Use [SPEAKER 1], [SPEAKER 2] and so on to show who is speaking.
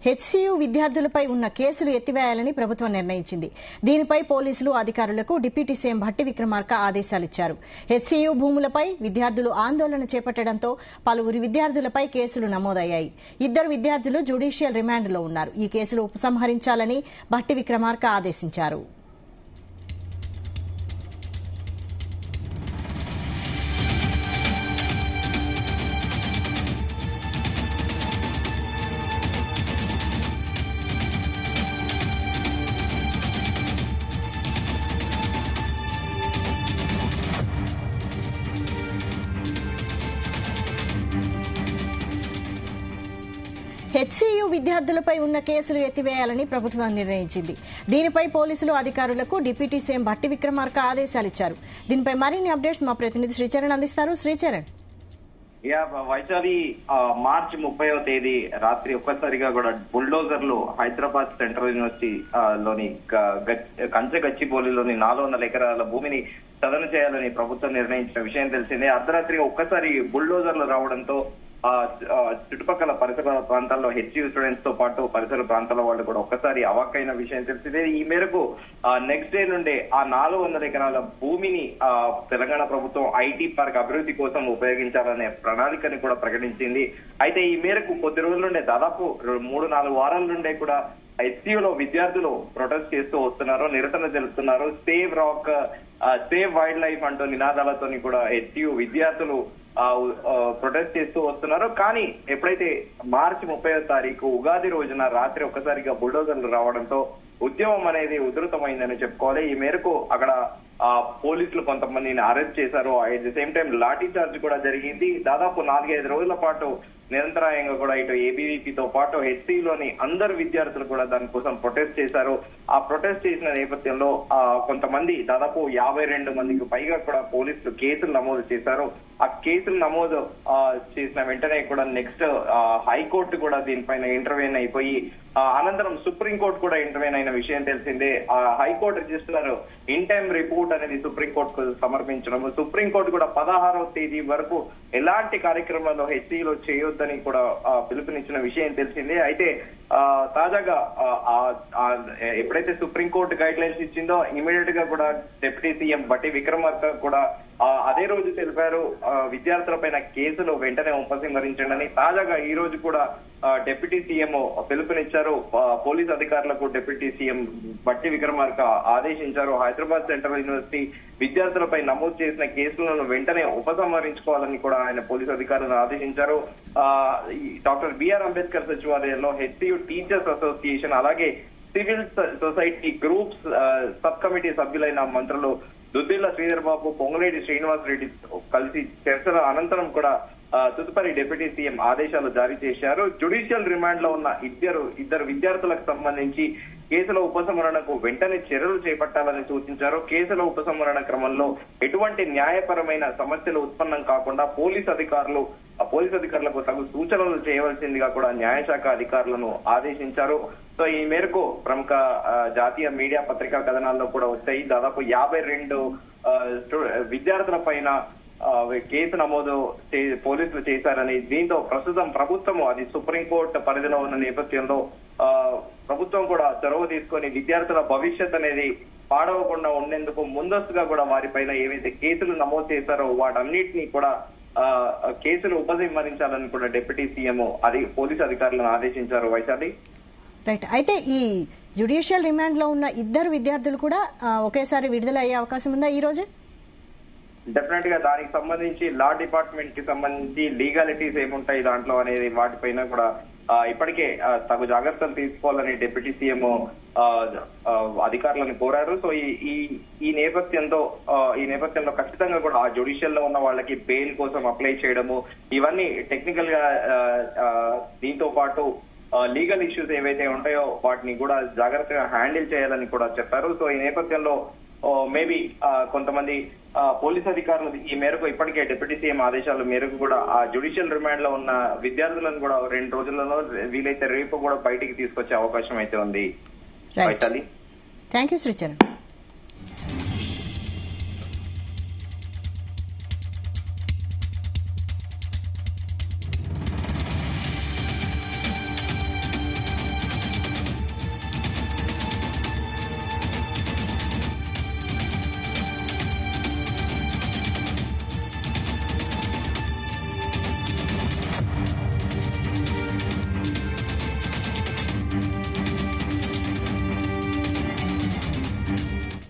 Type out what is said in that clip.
[SPEAKER 1] HCU విద్యార్థులపై ఉన్న కేసులు ఎత్తివేయాలని ప్రభుత్వం నిర్ణయించింది. దీనిపై పోలీసులు అధికారులకు డిప్యూటీ సీఎం భట్టి విక్రమార్క ఆదేశాలిచ్చారు. హెచ్సియు భూములపై విద్యార్థులు ఆందోళన చేపట్టడంతో పలువురు విద్యార్థులపై కేసులు నమోదయ్యాయి. 2 విద్యార్థులు జ్యుడిషియల్ రిమాండ్లో ఉన్నారు. ఈ కేసులు ఉపసంహరించాలని భట్టి విక్రమార్క ఆదేశించారు. హెచ్సియు విద్యార్థులపై ఉన్న కేసులు ఎత్తివేయాలని ప్రభుత్వం నిర్ణయించింది. దీనిపై పోలీసులు అధికారులకు డిప్యూటీ సీఎం భట్టి విక్రమార్క ఆదేశాలిచ్చారు. దీనిపై మరిన్ని అప్డేట్స్ మా ప్రతినిధి శ్రీచరణ్ అందిస్తారు. శ్రీచరణ్,
[SPEAKER 2] వైశాలి మార్చి 30వ తేదీ రాత్రి ఒక్కసారిగా కూడా బుల్డోజర్లు హైదరాబాద్ సెంట్రల్ యూనివర్సిటీ లోని కంచె గచ్చిబౌలిలోని 400 ఎకరాల భూమిని చదను చేయాలని ప్రభుత్వం నిర్ణయించిన విషయం తెలిసిందే. అర్ధరాత్రిగా ఒక్కసారి బుల్డోజర్లు రావడంతో చుట్టుపక్కల పరిసర ప్రాంతాల్లో హెచ్సియు స్టూడెంట్స్ తో పాటు పరిసర ప్రాంతాల వాళ్ళు కూడా ఒక్కసారి అవాక్కైన విషయం తెలిసిందే. ఈ మేరకు నెక్స్ట్ డే నుండే ఆ 400 ఎకరాల భూమిని తెలంగాణ ప్రభుత్వం ఐటీ పార్క్ అభివృద్ధి కోసం ఉపయోగించాలనే ప్రణాళికని కూడా ప్రకటించింది. అయితే ఈ మేరకు కొద్ది రోజుల నుండే దాదాపు 3-4 వారాల నుండే కూడా హెచ్సియులో విద్యార్థులు ప్రొటెస్ట్ చేస్తూ వస్తున్నారు, నిరసన తెలుపుతున్నారు. Save rock, save wild life అంటూ నినాదాలతో కూడా హెచ్సియు విద్యార్థులు ప్రొటెస్ట్ చేస్తూ వస్తున్నారు. కానీ ఎప్పుడైతే మార్చి 30వ తారీఖు ఉగాది రోజున రాత్రి ఒక్కసారిగా బుల్డోజర్లు రావడంతో ఉద్యమం అనేది ఉధృతమైందని చెప్పుకోవాలి. ఈ మేరకు అక్కడ పోలీసులు కొంతమందిని అరెస్ట్ చేశారు. At the same time lathi charge కూడా జరిగింది. దాదాపు 4-5 రోజుల పాటు నిరంతరాయంగా కూడా ఇటు ఏబీవీపీతో పాటు హెచ్సిలోని అందరు విద్యార్థులు కూడా దానికోసం ప్రొటెస్ట్ చేశారు. ఆ ప్రొటెస్ట్ చేసిన నేపథ్యంలో కొంతమంది దాదాపు 52 మందికి పైగా కూడా పోలీసులు కేసులు నమోదు చేశారు. ఆ కేసులు నమోదు చేసిన వెంటనే కూడా నెక్స్ట్ హైకోర్టు కూడా దీనిపైన ఇంటర్వ్యూన్ అయిపోయి అనంతరం సుప్రీంకోర్టు కూడా ఇంటర్వ్యూన్ అయిన విషయం తెలిసిందే. High court registrar in time report అనేది సుప్రీంకోర్టుకు సమర్పించడం, సుప్రీంకోర్టు కూడా 16వ తేదీ వరకు ఎలాంటి కార్యక్రమాల్లో హెచ్సిలో చేయొద్దని కూడా పిలుపునిచ్చిన విషయం తెలిసిందే. అయితే తాజాగా ఎప్పుడైతే సుప్రీంకోర్టు గైడ్ లైన్స్ ఇచ్చిందో ఇమీడియట్ గా కూడా డిప్యూటీ సీఎం భట్టి విక్రమార్క కూడా అదే రోజు తెలిపారు విద్యార్థులపైన కేసులు వెంటనే ఉపసంహరించండి. తాజాగా ఈ రోజు కూడా డిప్యూటీ సీఎం పిలుపునిచ్చారు. పోలీస్ అధికారులకు డిప్యూటీ సీఎం భట్టి విక్రమార్క ఆదేశించారు. హైదరాబాద్ సెంట్రల్ యూనివర్సిటీ విద్యార్థులపై నమోదు చేసిన కేసులను వెంటనే ఉపసంహరించుకోవాలని కూడా ఆయన పోలీసు అధికారులను ఆదేశించారు. డాక్టర్ బిఆర్ అంబేద్కర్ సచివాలయంలో హెచ్సియు టీచర్స్ అసోసియేషన్ అలాగే civil society groups sub committee సభ్యులైన మంత్రులు దుద్దిళ్ల శ్రీధర్ బాబు, పొంగులేటి శ్రీనివాస్ రెడ్డి కలిసి చర్చల అనంతరం కూడా తదుపరి డిప్యూటీ సీఎం ఆదేశాలు జారీ చేశారు. జ్యుడిషియల్ రిమాండ్ లో ఉన్న ఇద్దరు విద్యార్థులకు సంబంధించి కేసుల ఉపసంహరణకు వెంటనే చర్యలు చేపట్టాలని సూచించారు. కేసుల ఉపసంహరణ క్రమంలో ఎటువంటి న్యాయపరమైన సమస్యలు ఉత్పన్నం కాకుండా పోలీస్ అధికారులకు తగు సూచనలు చేయవలసిందిగా కూడా న్యాయశాఖ అధికారులను ఆదేశించారు. సో ఈ మేరకు ప్రముఖ జాతీయ మీడియా పత్రికా కథనాల్లో కూడా వచ్చాయి. దాదాపు 52 విద్యార్థుల పైన కేసు నమోదు పోలీసులు చేశారని, దీంతో ప్రస్తుతం ప్రభుత్వం అది సుప్రీంకోర్టు పరిధిలో ఉన్న నేపథ్యంలో ప్రభుత్వం కూడా చొరవ తీసుకొని విద్యార్థుల భవిష్యత్ అనేది పాడవకుండా ఉండేందుకు ముందస్తుగా కూడా వారిపైన ఏవైతే కేసులు నమోదు చేశారో వాటన్నిటినీ కూడా కేసులు ఉపసంహరించాలని కూడా డిప్యూటీ సీఎం పోలీసు అధికారులను ఆదేశించారు. వైశాలి,
[SPEAKER 1] రైట్. అయితే ఈ జ్యుడిషియల్ రిమాండ్ లో ఉన్న 2 విద్యార్థులు కూడా ఒకేసారి విడుదల అయ్యే అవకాశం ఉందా ఈ రోజే?
[SPEAKER 2] డెఫినెట్ గా దానికి సంబంధించి లా డిపార్ట్మెంట్ కి సంబంధించి లీగాలిటీస్ ఏముంటాయి దాంట్లో అనేది వాటిపైన కూడా ఇప్పటికే తగు జాగ్రత్తలు తీసుకోవాలని డిప్యూటీ సీఎం అధికారులను కోరారు. సో ఈ నేపథ్యంలో ఖచ్చితంగా కూడా ఆ జ్యుడిషియల్ లో ఉన్న వాళ్ళకి బెయిల్ కోసం అప్లై చేయడము, ఇవన్నీ టెక్నికల్ గా దీంతో పాటు లీగల్ ఇష్యూస్ ఏవైతే ఉంటాయో వాటిని కూడా జాగ్రత్తగా హ్యాండిల్ చేయాలని కూడా చెప్పారు. సో ఈ నేపథ్యంలో మేబీ కొంతమంది పోలీస్ అధికారులు ఈ మేరకు ఇప్పటికే డిప్యూటీ సీఎం ఆదేశాల మేరకు కూడా ఆ జ్యుడిషియల్ రిమాండ్ లో ఉన్న విద్యార్థులను కూడా 2 రోజులలో వీలైతే రేపు కూడా బయటికి తీసుకొచ్చే అవకాశం అయితే ఉంది.
[SPEAKER 1] Thank you Sricharan.